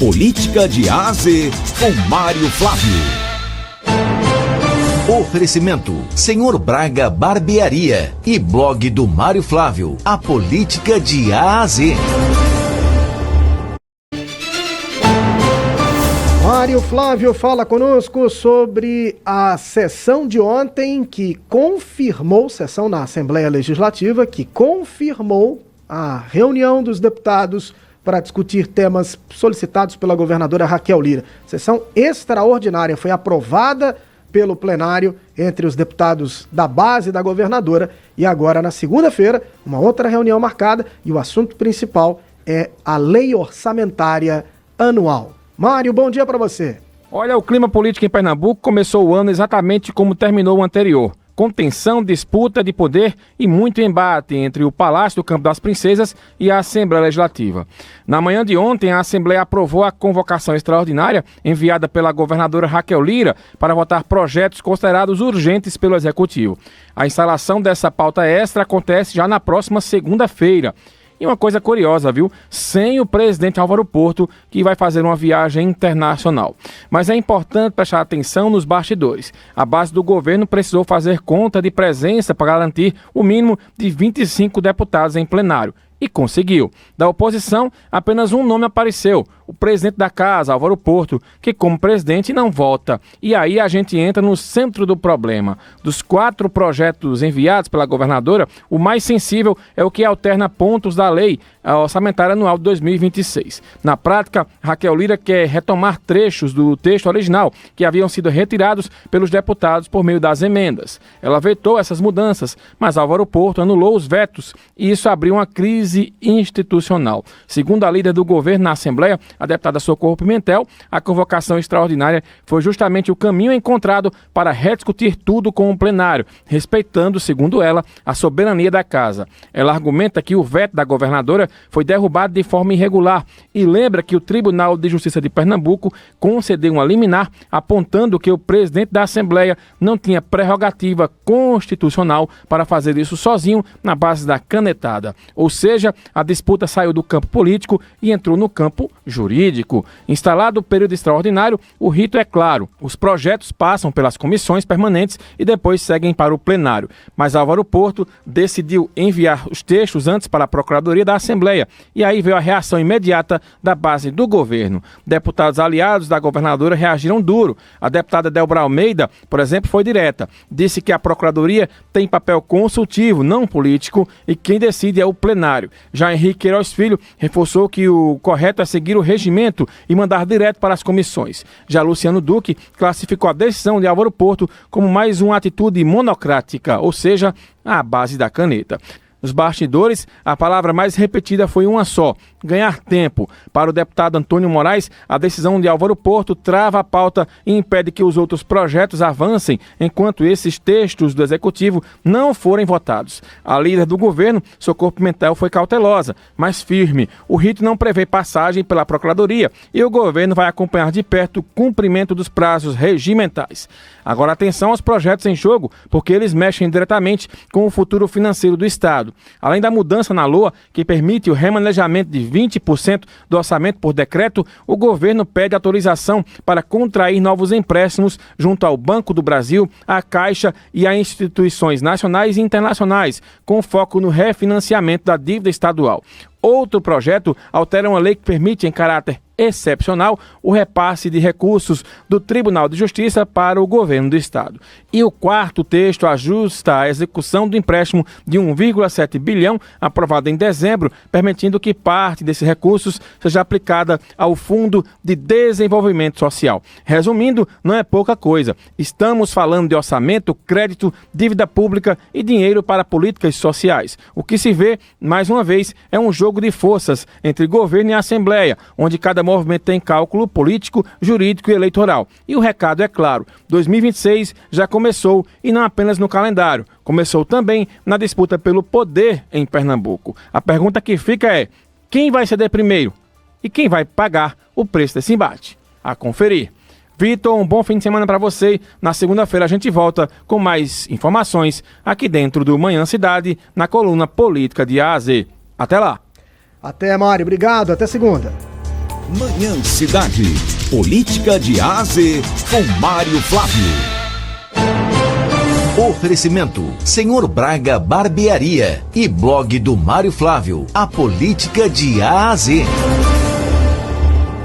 Política de A a Z, com Mário Flávio. Oferecimento, Senhor Braga Barbearia e blog do Mário Flávio, a política de A a Z. Mário Flávio fala conosco sobre a sessão de ontem que confirmou, sessão na Assembleia Legislativa, que confirmou a reunião dos deputados para discutir temas solicitados pela governadora Raquel Lira. Sessão extraordinária, foi aprovada pelo plenário entre os deputados da base da governadora e agora na segunda-feira, uma outra reunião marcada e o assunto principal é a lei orçamentária anual. Mário, bom dia para você. Olha, o clima político em Pernambuco começou o ano exatamente como terminou o anterior. Com tensão, disputa de poder e muito embate entre o Palácio do Campo das Princesas e a Assembleia Legislativa. Na manhã de ontem, a Assembleia aprovou a convocação extraordinária enviada pela governadora Raquel Lira para votar projetos considerados urgentes pelo Executivo. A instalação dessa pauta extra acontece já na próxima segunda-feira. E uma coisa curiosa, viu? Sem o presidente Álvaro Porto, que vai fazer uma viagem internacional. Mas é importante prestar atenção nos bastidores. A base do governo precisou fazer conta de presença para garantir o mínimo de 25 deputados em plenário. E conseguiu. Da oposição, apenas um nome apareceu, o presidente da casa, Álvaro Porto, que como presidente não vota. E aí a gente entra no centro do problema. Dos 4 projetos enviados pela governadora, o mais sensível é o que alterna pontos da lei orçamentária anual de 2026. Na prática, Raquel Lira quer retomar trechos do texto original que haviam sido retirados pelos deputados por meio das emendas. Ela vetou essas mudanças, mas Álvaro Porto anulou os vetos e isso abriu uma crise institucional. Segundo a líder do governo na Assembleia, a deputada Socorro Pimentel, a convocação extraordinária foi justamente o caminho encontrado para rediscutir tudo com o plenário, respeitando, segundo ela, a soberania da casa. Ela argumenta que o veto da governadora foi derrubado de forma irregular e lembra que o Tribunal de Justiça de Pernambuco concedeu uma liminar apontando que o presidente da Assembleia não tinha prerrogativa constitucional para fazer isso sozinho na base da canetada. Ou seja, a disputa saiu do campo político e entrou no campo jurídico. Instalado o período extraordinário, o rito é claro. Os projetos passam pelas comissões permanentes e depois seguem para o plenário. Mas Álvaro Porto decidiu enviar os textos antes para a Procuradoria da Assembleia. E aí veio a reação imediata da base do governo. Deputados aliados da governadora reagiram duro. A deputada Delbra Almeida, por exemplo, foi direta. Disse que a Procuradoria tem papel consultivo, não político, e quem decide é o plenário. Já Henrique Queiroz Filho reforçou que o correto é seguir o regimento e mandar direto para as comissões. Já Luciano Duque classificou a decisão de Álvaro Porto como mais uma atitude monocrática, ou seja, à base da caneta. Nos bastidores, a palavra mais repetida foi uma só: ganhar tempo. Para o deputado Antônio Moraes, a decisão de Álvaro Porto trava a pauta e impede que os outros projetos avancem enquanto esses textos do Executivo não forem votados. A líder do governo, Socorro Pimentel, foi cautelosa, mas firme. O rito não prevê passagem pela Procuradoria e o governo vai acompanhar de perto o cumprimento dos prazos regimentais. Agora atenção aos projetos em jogo, porque eles mexem diretamente com o futuro financeiro do Estado. Além da mudança na LOA, que permite o remanejamento de 20% do orçamento por decreto, o governo pede autorização para contrair novos empréstimos junto ao Banco do Brasil, à Caixa e a instituições nacionais e internacionais, com foco no refinanciamento da dívida estadual. Outro projeto altera uma lei que permite, em caráter excepcional, o repasse de recursos do Tribunal de Justiça para o governo do Estado. E o quarto texto ajusta a execução do empréstimo de 1,7 bilhão, aprovado em dezembro, permitindo que parte desses recursos seja aplicada ao Fundo de Desenvolvimento Social. Resumindo, não é pouca coisa. Estamos falando de orçamento, crédito, dívida pública e dinheiro para políticas sociais. O que se vê, mais uma vez, é um jogo de forças entre governo e Assembleia, onde cada movimento tem cálculo político, jurídico e eleitoral. E o recado é claro: 2026 já começou, e não apenas no calendário, começou também na disputa pelo poder em Pernambuco. A pergunta que fica é: quem vai ceder primeiro? E quem vai pagar o preço desse embate? A conferir. Vitor, um bom fim de semana para você. Na segunda-feira a gente volta com mais informações aqui dentro do Manhã Cidade, na coluna Política de A a Z. Até lá. Até, Mário. Obrigado. Até segunda. Manhã Cidade. Política de A a Z com Mário Flávio. Oferecimento: Senhor Braga Barbearia e blog do Mário Flávio. A política de A a Z.